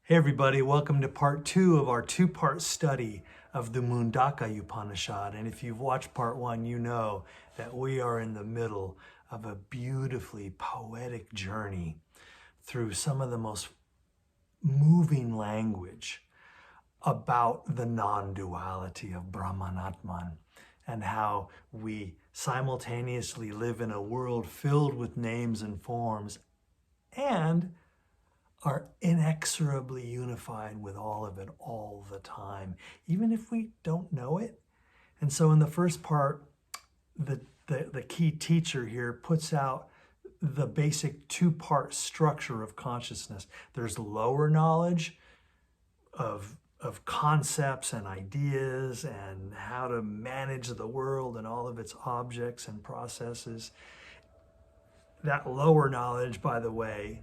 Hey everybody, welcome to part 2 of our two-part study of the Mundaka Upanishad. And if you've watched part 1, you know that we are in the middle of a beautifully poetic journey through some of the most moving language about the non-duality of Brahman Atman and how we simultaneously live in a world filled with names and forms and are inexorably unified with all of it all the time, even if we don't know it. And so in the first part, the key teacher here puts out the basic two-part structure of consciousness. There's lower knowledge of concepts and ideas and how to manage the world and all of its objects and processes. That lower knowledge, by the way,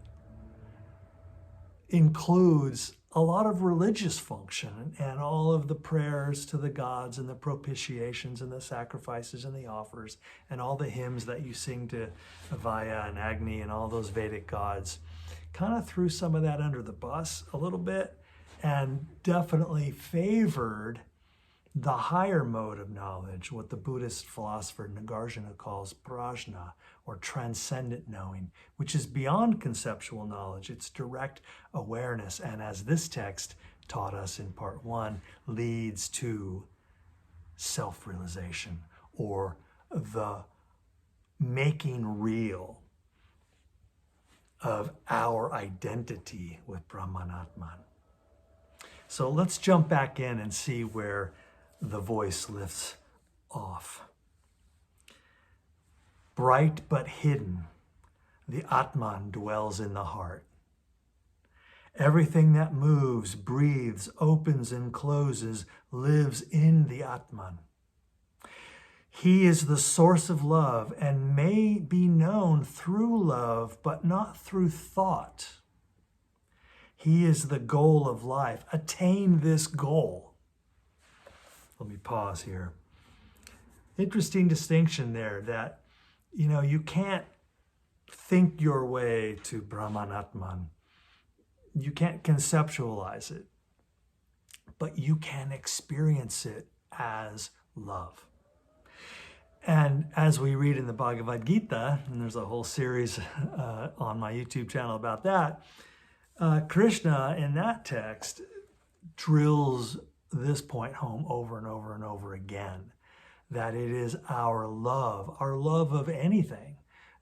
includes a lot of religious function and all of the prayers to the gods and the propitiations and the sacrifices and the offers and all the hymns that you sing to Vaya and Agni and all those Vedic gods. Kind of threw some of that under the bus a little bit and definitely favored the higher mode of knowledge, what the Buddhist philosopher Nagarjuna calls prajna, or transcendent knowing, which is beyond conceptual knowledge. It's direct awareness, and as this text taught us in part 1, leads to self-realization, or the making real of our identity with Brahman Atman. So let's jump back in and see where the voice lifts off. Bright but hidden, the Atman dwells in the heart. Everything that moves, breathes, opens and closes, lives in the Atman. He is the source of love and may be known through love, but not through thought. He is the goal of life. Attain this goal. Let me pause here. Interesting distinction there that, you can't think your way to Brahman Atman. You can't conceptualize it, but you can experience it as love. And as we read in the Bhagavad Gita, and there's a whole series on my YouTube channel about that, Krishna in that text drills this point home over and over and over again, that it is our love of anything,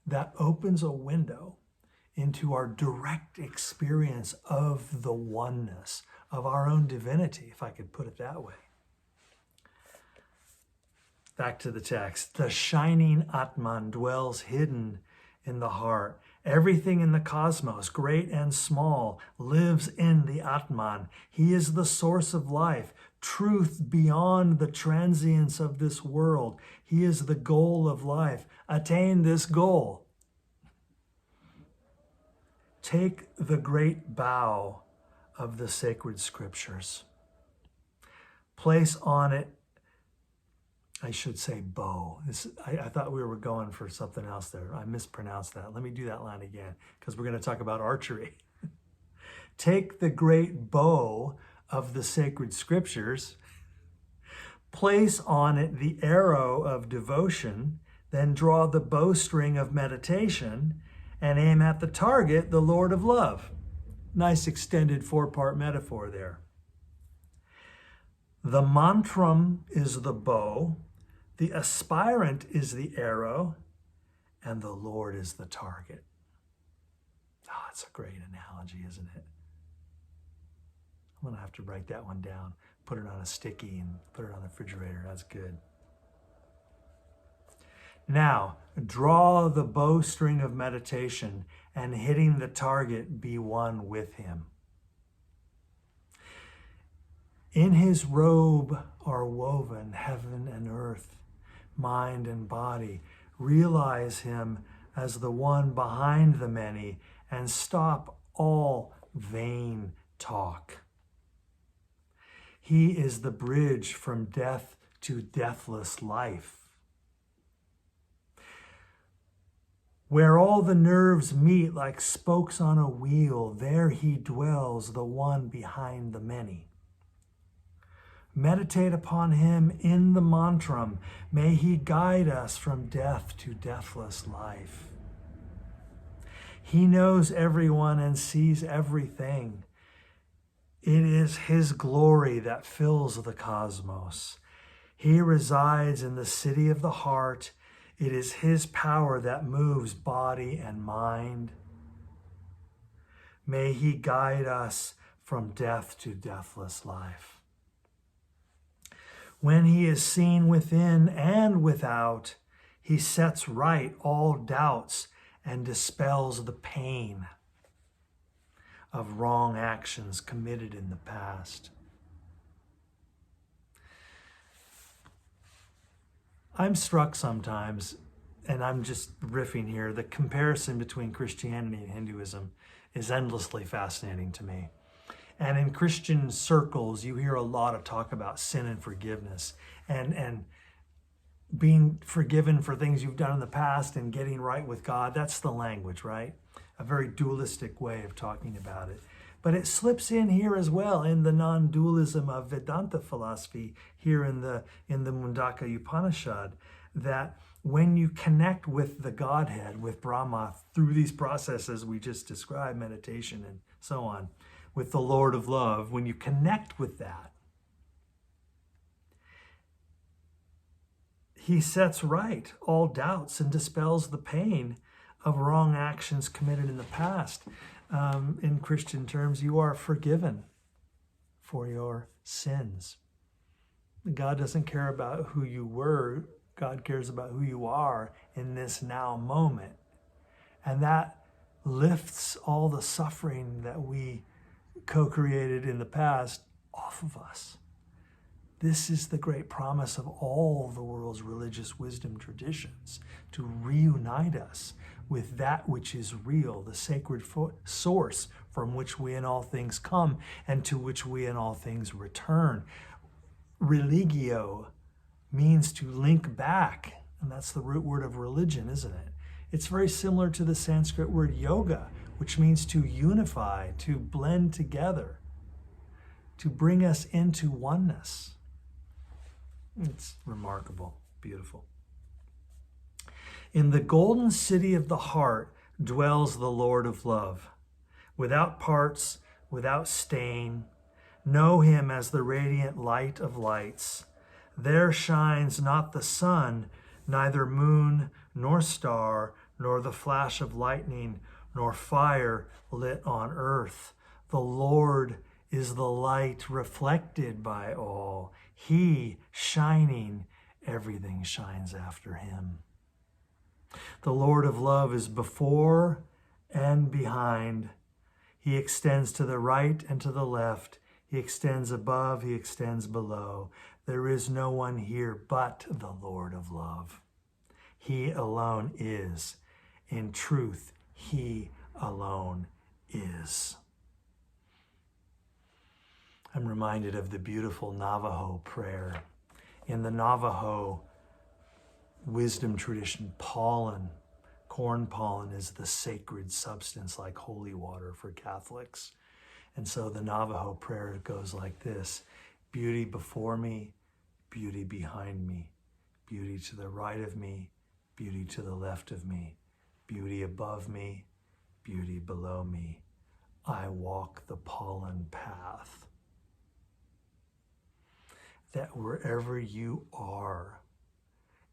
that opens a window into our direct experience of the oneness, of our own divinity, if I could put it that way. Back to the text. The shining Atman dwells hidden in the heart. Everything in the cosmos, great and small, lives in the Atman. He is the source of life, truth beyond the transience of this world. He is the goal of life. Attain this goal. Take the great bow of the sacred scriptures. Place on it, I should say bow. I thought we were going for something else there. I mispronounced that. Let me do that line again, because we're going to talk about archery. Take the great bow of the sacred scriptures, place on it the arrow of devotion, then draw the bowstring of meditation, and aim at the target, the Lord of love. Nice extended 4-part metaphor there. The mantram is the bow, the aspirant is the arrow, and the Lord is the target. Oh, it's a great analogy, isn't it? I'm going to have to write that one down, put it on a sticky and put it on the refrigerator. That's good. Now, draw the bowstring of meditation and hitting the target, be one with him. In his robe are woven heaven and earth, mind and body. Realize him as the one behind the many and stop all vain talk. He is the bridge from death to deathless life. Where all the nerves meet like spokes on a wheel, there he dwells, the one behind the many. Meditate upon him in the mantram. May he guide us from death to deathless life. He knows everyone and sees everything. It is his glory that fills the cosmos. He resides in the city of the heart. It is his power that moves body and mind. May he guide us from death to deathless life. When he is seen within and without, he sets right all doubts and dispels the pain of wrong actions committed in the past. I'm struck sometimes, and I'm just riffing here, the comparison between Christianity and Hinduism is endlessly fascinating to me. And in Christian circles, you hear a lot of talk about sin and forgiveness and being forgiven for things you've done in the past and getting right with God. That's the language, right? A very dualistic way of talking about it. But it slips in here as well in the non-dualism of Vedanta philosophy here in the Mundaka Upanishad, that when you connect with the Godhead, with Brahma, through these processes we just described, meditation and so on, with the Lord of Love, when you connect with that, he sets right all doubts and dispels the pain of wrong actions committed in the past. In Christian terms, you are forgiven for your sins. God doesn't care about who you were. God cares about who you are in this now moment. And that lifts all the suffering that we co-created in the past off of us. This is the great promise of all the world's religious wisdom traditions, to reunite us with that which is real, the sacred source from which we in all things come and to which we in all things return. Religio means to link back, and that's the root word of religion, isn't it? It's very similar to the Sanskrit word yoga, which means to unify, to blend together, to bring us into oneness. It's remarkable, beautiful. In the golden city of the heart dwells the Lord of love. Without parts, without stain, know him as the radiant light of lights. There shines not the sun, neither moon, nor star, nor the flash of lightning, nor fire lit on earth. The Lord is the light reflected by all. He shining, everything shines after him. The Lord of love is before and behind. He extends to the right and to the left. He extends above, he extends below. There is no one here but the Lord of love. He alone is. In truth, he alone is. I'm reminded of the beautiful Navajo prayer. In the Navajo wisdom tradition, pollen, corn pollen, is the sacred substance like holy water for Catholics. And so the Navajo prayer goes like this: beauty before me, beauty behind me, beauty to the right of me, beauty to the left of me, beauty above me, beauty below me. I walk the pollen path. That wherever you are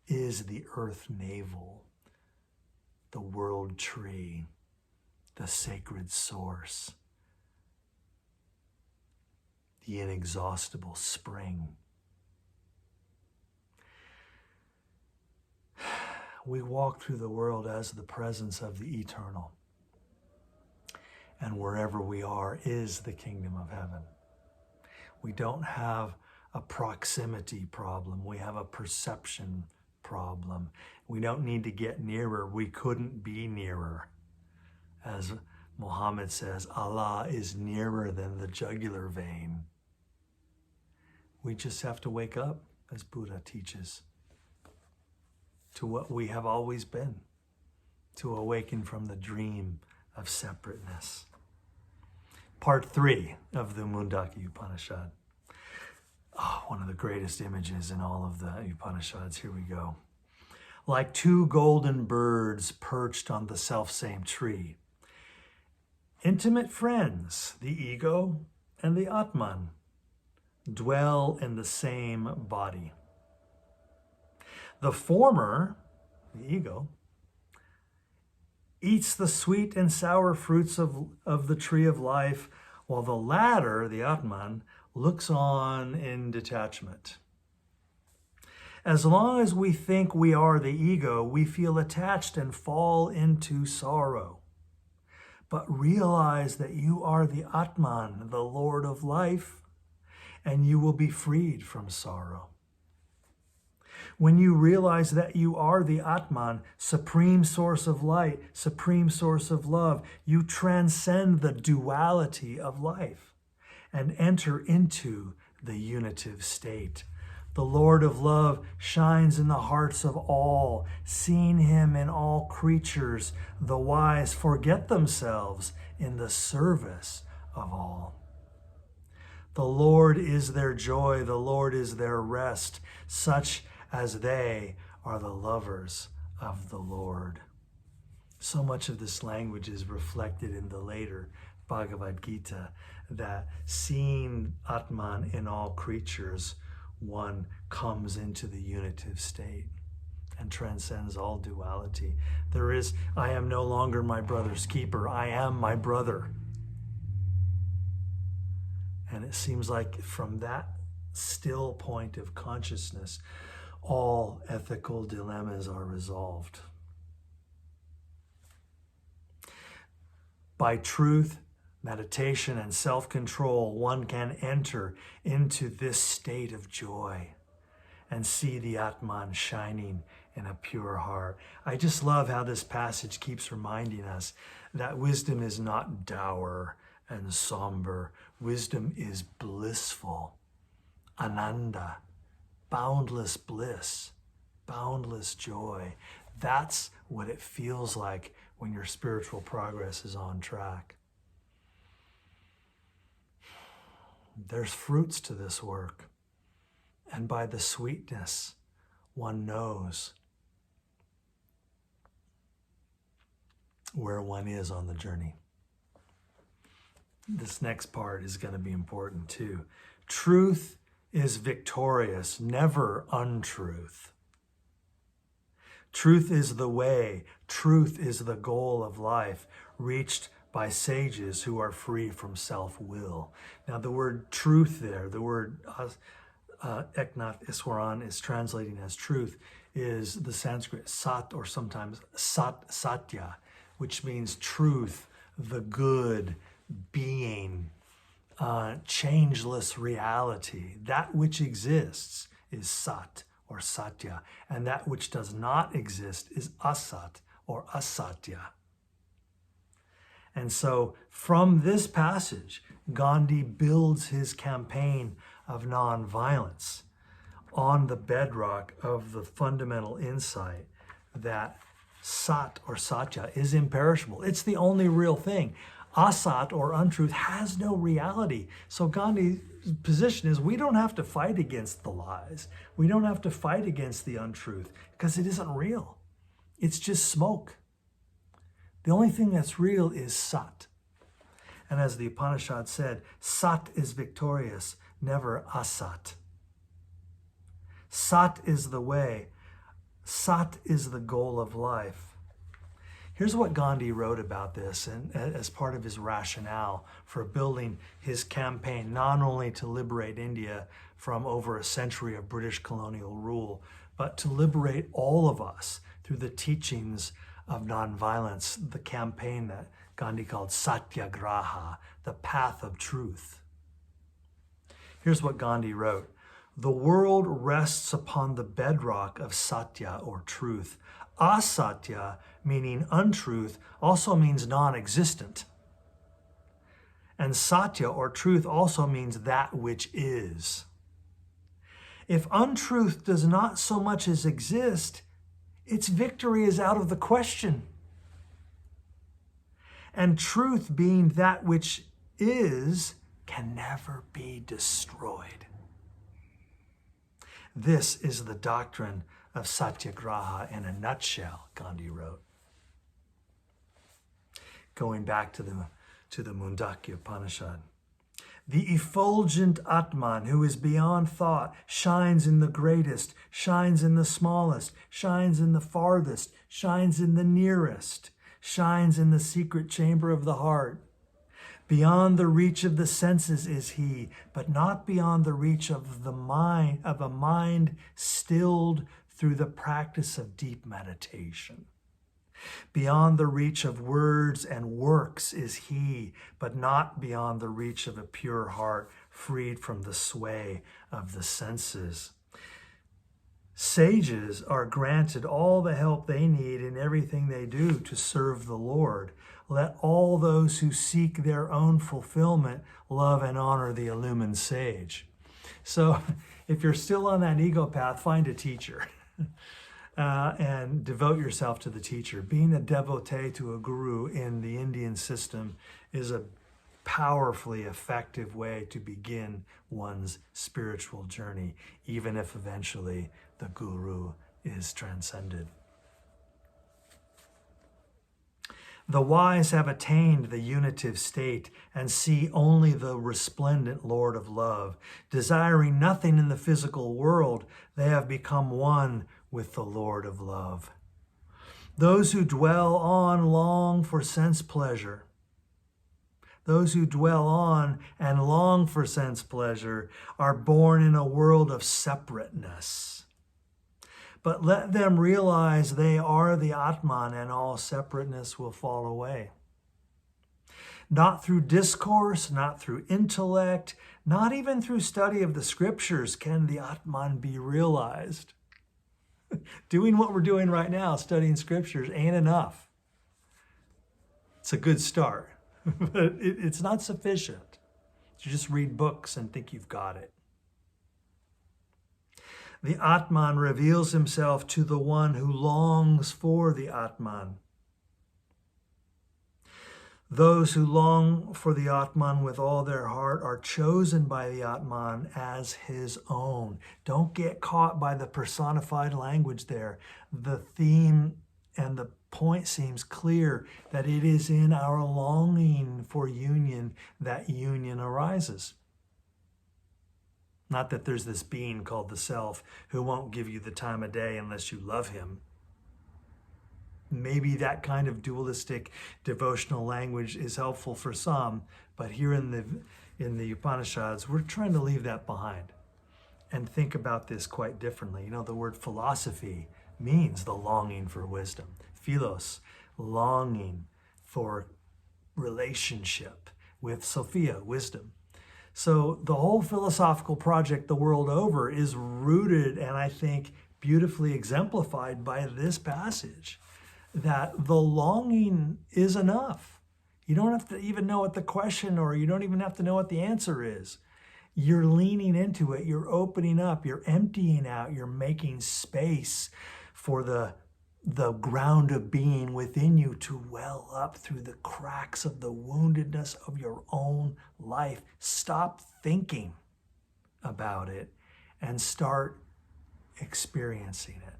is the earth navel, the world tree, the sacred source, the inexhaustible spring. We walk through the world as the presence of the eternal. And wherever we are is the kingdom of heaven. We don't have a proximity problem. We have a perception problem. We don't need to get nearer. We couldn't be nearer. As Muhammad says, Allah is nearer than the jugular vein. We just have to wake up, as Buddha teaches, to what we have always been, to awaken from the dream of separateness. Part 3 of the Mundaka Upanishad. Oh, one of the greatest images in all of the Upanishads. Here we go. Like two golden birds perched on the selfsame tree, intimate friends, the ego and the Atman, dwell in the same body. The former, the ego, eats the sweet and sour fruits of the tree of life, while the latter, the Atman, looks on in detachment. As long as we think we are the ego, we feel attached and fall into sorrow. But realize that you are the Atman, the Lord of life, and you will be freed from sorrow. When you realize that you are the Atman, supreme source of light, supreme source of love, you transcend the duality of life and enter into the unitive state. The Lord of love shines in the hearts of all. Seeing him in all creatures, the wise forget themselves in the service of all. The Lord is their joy, the Lord is their rest, such as they are the lovers of the Lord. So much of this language is reflected in the later Bhagavad Gita, that seeing Atman in all creatures, one comes into the unitive state and transcends all duality. There is, I am no longer my brother's keeper, I am my brother. And it seems like from that still point of consciousness, all ethical dilemmas are resolved. By truth, meditation, and self-control, one can enter into this state of joy and see the Atman shining in a pure heart. I just love how this passage keeps reminding us that wisdom is not dour and somber. Wisdom is blissful, ananda, boundless bliss, boundless joy. That's what it feels like when your spiritual progress is on track. There's fruits to this work, and by the sweetness, one knows where one is on the journey. This next part is going to be important too. Truth is victorious, never untruth. Truth is the way, truth is the goal of life, reached by sages who are free from self-will. Now the word truth there, the word eknath iswaran is translating as truth, is the Sanskrit sat, or sometimes satya, which means truth, the good, being, changeless reality. That which exists is sat or satya, and that which does not exist is asat or asatya. And so from this passage, Gandhi builds his campaign of nonviolence on the bedrock of the fundamental insight that sat or satya is imperishable. It's the only real thing. Asat or untruth has no reality. So Gandhi's position is we don't have to fight against the lies. We don't have to fight against the untruth because it isn't real. It's just smoke. The only thing that's real is sat. And as the Upanishad said, sat is victorious, never asat. Sat is the way. Sat is the goal of life. Here's what Gandhi wrote about this, and as part of his rationale for building his campaign, not only to liberate India from over a century of British colonial rule, but to liberate all of us through the teachings of nonviolence, the campaign that Gandhi called Satyagraha, the path of truth. Here's what Gandhi wrote. The world rests upon the bedrock of satya or truth. Asatya, meaning untruth, also means non-existent. And satya or truth also means that which is. If untruth does not so much as exist, its victory is out of the question. and truth being that which is, can never be destroyed. This is the doctrine of Satyagraha in a nutshell, Gandhi wrote. Going back to the Mundaka Upanishad. The effulgent Atman, who is beyond thought, shines in the greatest, shines in the smallest, shines in the farthest, shines in the nearest, shines in the secret chamber of the heart. Beyond the reach of the senses is he, but not beyond the reach of the mind, of a mind stilled through the practice of deep meditation. Beyond the reach of words and works is he, but not beyond the reach of a pure heart freed from the sway of the senses. Sages are granted all the help they need in everything they do to serve the Lord. Let all those who seek their own fulfillment love and honor the illumined sage. So if you're still on that ego path, find a teacher. And devote yourself to the teacher. Being a devotee to a guru in the Indian system is a powerfully effective way to begin one's spiritual journey, even if eventually the guru is transcended. The wise have attained the unitive state and see only the resplendent Lord of love. Desiring nothing in the physical world, they have become one with the Lord of love. Those who dwell on long for sense pleasure. Those who dwell on and long for sense pleasure are born in a world of separateness. But let them realize they are the Atman and all separateness will fall away. Not through discourse, not through intellect, not even through study of the scriptures can the Atman be realized. Doing what we're doing right now, studying scriptures, ain't enough. It's a good start, but it's not sufficient to just read books and think you've got it. The Atman reveals himself to the one who longs for the Atman. Those who long for the Atman with all their heart are chosen by the Atman as his own. Don't get caught by the personified language there. The theme and the point seems clear that it is in our longing for union that union arises. Not that there's this being called the self who won't give you the time of day unless you love him. Maybe that kind of dualistic devotional language is helpful for some, but here in the Upanishads, we're trying to leave that behind and think about this quite differently. You know, the word philosophy means the longing for wisdom. Philos, longing for relationship with Sophia, wisdom. So the whole philosophical project the world over is rooted and I think beautifully exemplified by this passage. That the longing is enough. You don't have to even know what the question or you don't even have to know what the answer is. You're leaning into it. You're opening up. You're emptying out. You're making space for the ground of being within you to well up through the cracks of the woundedness of your own life. Stop thinking about it and start experiencing it.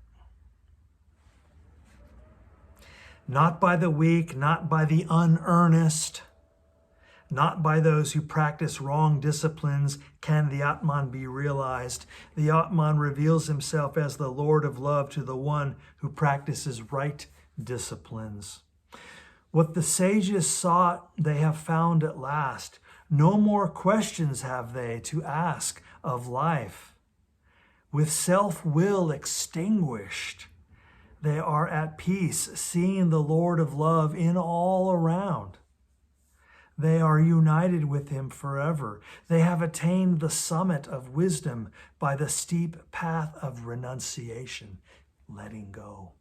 Not by the weak, not by the unearnest, not by those who practice wrong disciplines can the Atman be realized. The Atman reveals himself as the Lord of love to the one who practices right disciplines. What the sages sought, they have found at last. No more questions have they to ask of life. With self-will extinguished, they are at peace, seeing the Lord of love in all around. They are united with him forever. They have attained the summit of wisdom by the steep path of renunciation, letting go.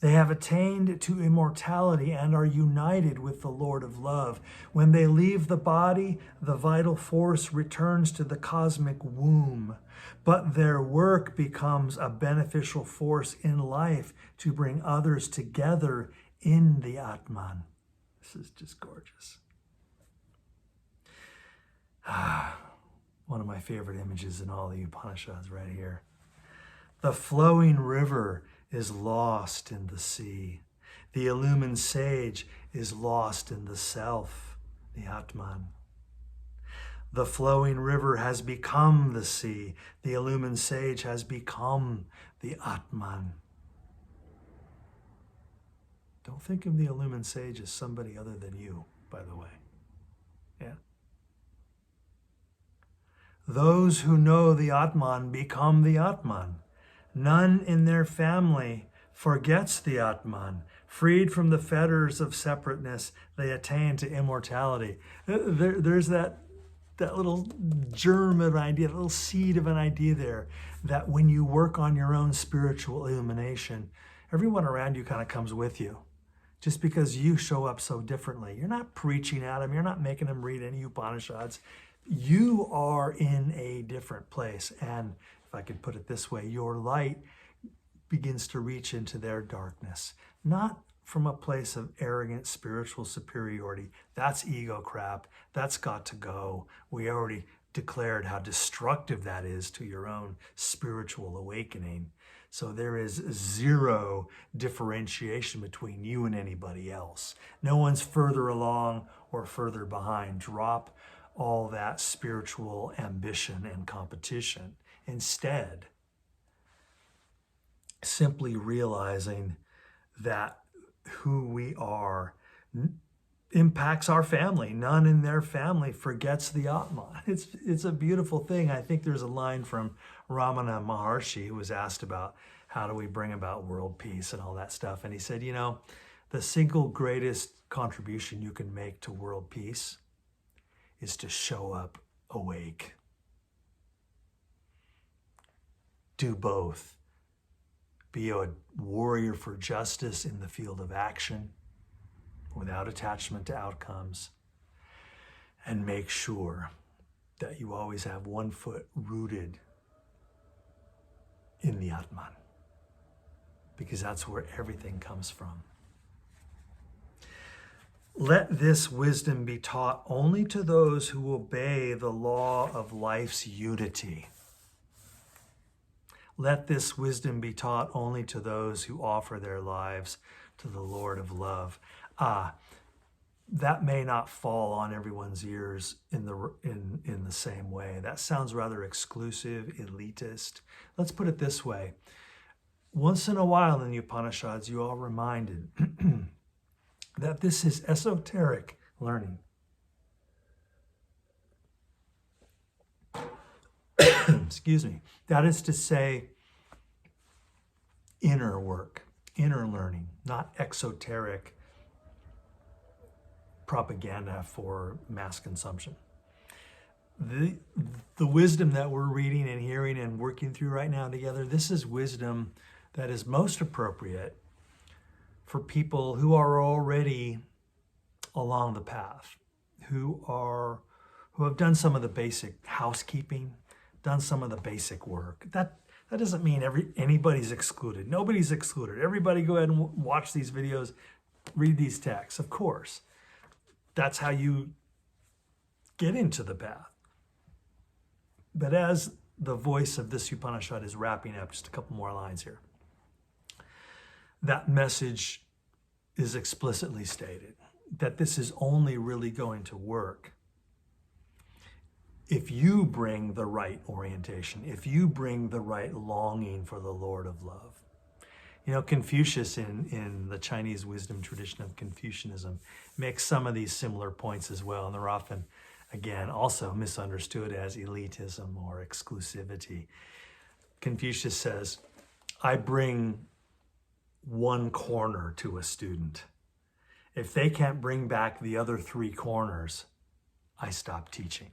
They have attained to immortality and are united with the Lord of love. When they leave the body, the vital force returns to the cosmic womb, but their work becomes a beneficial force in life to bring others together in the Atman. This is just gorgeous. One of my favorite images in all the Upanishads right here. The flowing river is lost in the sea. The illumined sage is lost in the self, the Atman. The flowing river has become the sea. The illumined sage has become the Atman. Don't think of the illumined sage as somebody other than you, by the way. Yeah. Those who know the Atman become the Atman. None in their family forgets the Atman. Freed from the fetters of separateness, they attain to immortality. There's that little germ of an idea, that little seed of an idea there, that when you work on your own spiritual illumination, everyone around you kind of comes with you. Just because you show up so differently. You're not preaching at them. You're not making them read any Upanishads. You are in a different place. And if I could put it this way, your light begins to reach into their darkness. Not from a place of arrogant spiritual superiority. That's ego crap. That's got to go. We already declared how destructive that is to your own spiritual awakening. So there is zero differentiation between you and anybody else. No one's further along or further behind. Drop all that spiritual ambition and competition. Instead, simply realizing that who we are impacts our family. None in their family forgets the Atman. It's a beautiful thing. I think there's a line from Ramana Maharshi who was asked about how do we bring about world peace and all that stuff. And he said, the single greatest contribution you can make to world peace is to show up awake. Do both. Be a warrior for justice in the field of action, without attachment to outcomes, and make sure that you always have one foot rooted in the Atman, because that's where everything comes from. Let this wisdom be taught only to those who obey the law of life's unity. Let this wisdom be taught only to those who offer their lives to the Lord of love. That may not fall on everyone's ears in the same way. That sounds rather exclusive, elitist. Let's put it this way. Once in a while in the Upanishads, you are reminded that this is esoteric learning. Excuse me. That is to say, inner work, inner learning, not exoteric propaganda for mass consumption. The wisdom that we're reading and hearing and working through right now together, this is wisdom that is most appropriate for people who are already along the path, who have done some of the basic housekeeping, done some of the basic work. That doesn't mean anybody's excluded. Nobody's excluded. Everybody go ahead and watch these videos, read these texts, of course. That's how you get into the path. But as the voice of this Upanishad is wrapping up, just a couple more lines here, that message is explicitly stated, that this is only really going to work if you bring the right orientation, if you bring the right longing for the Lord of love. Confucius in the Chinese wisdom tradition of Confucianism makes some of these similar points as well, and they're often, again, also misunderstood as elitism or exclusivity. Confucius says, I bring one corner to a student. If they can't bring back the other 3 corners, I stop teaching.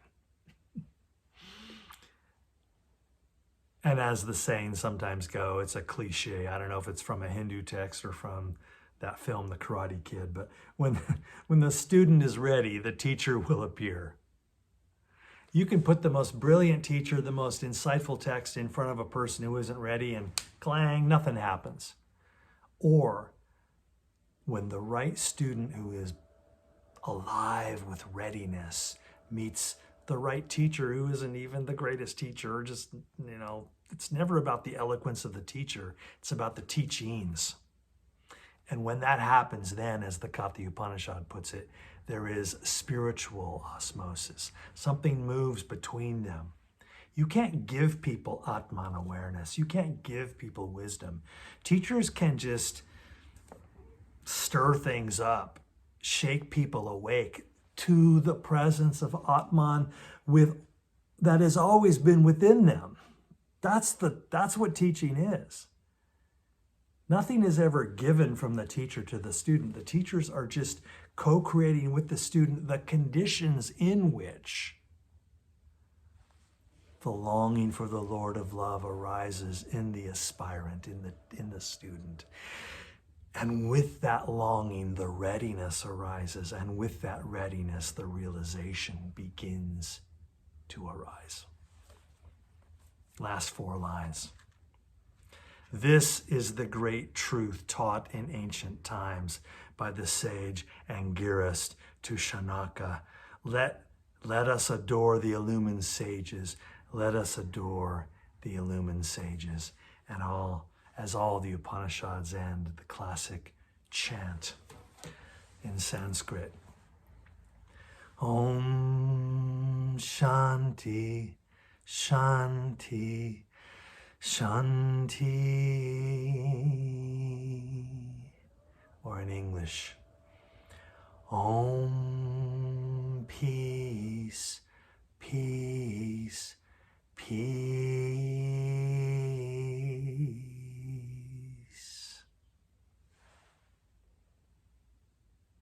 And as the sayings sometimes go, it's a cliche. I don't know if it's from a Hindu text or from that film, The Karate Kid, but when the student is ready, the teacher will appear. You can put the most brilliant teacher, the most insightful text in front of a person who isn't ready, and clang, nothing happens. Or when the right student who is alive with readiness meets the right teacher who isn't even the greatest teacher, or just, it's never about the eloquence of the teacher. It's about the teachings. And when that happens, then, as the Katha Upanishad puts it, there is spiritual osmosis. Something moves between them. You can't give people Atman awareness. You can't give people wisdom. Teachers can just stir things up, shake people awake to the presence of Atman that has always been within them. That's what teaching is. Nothing is ever given from the teacher to the student. The teachers are just co-creating with the student the conditions in which the longing for the Lord of love arises in the aspirant, in the student. And with that longing, the readiness arises. And with that readiness, the realization begins to arise. Last 4 lines. This is the great truth taught in ancient times by the sage Angiras to Shanaka. Let us adore the illumined sages. Let us adore the illumined sages. And as all the Upanishads end, the classic chant in Sanskrit. Om Shanti, Shanti, Shanti. Or in English, Om, peace,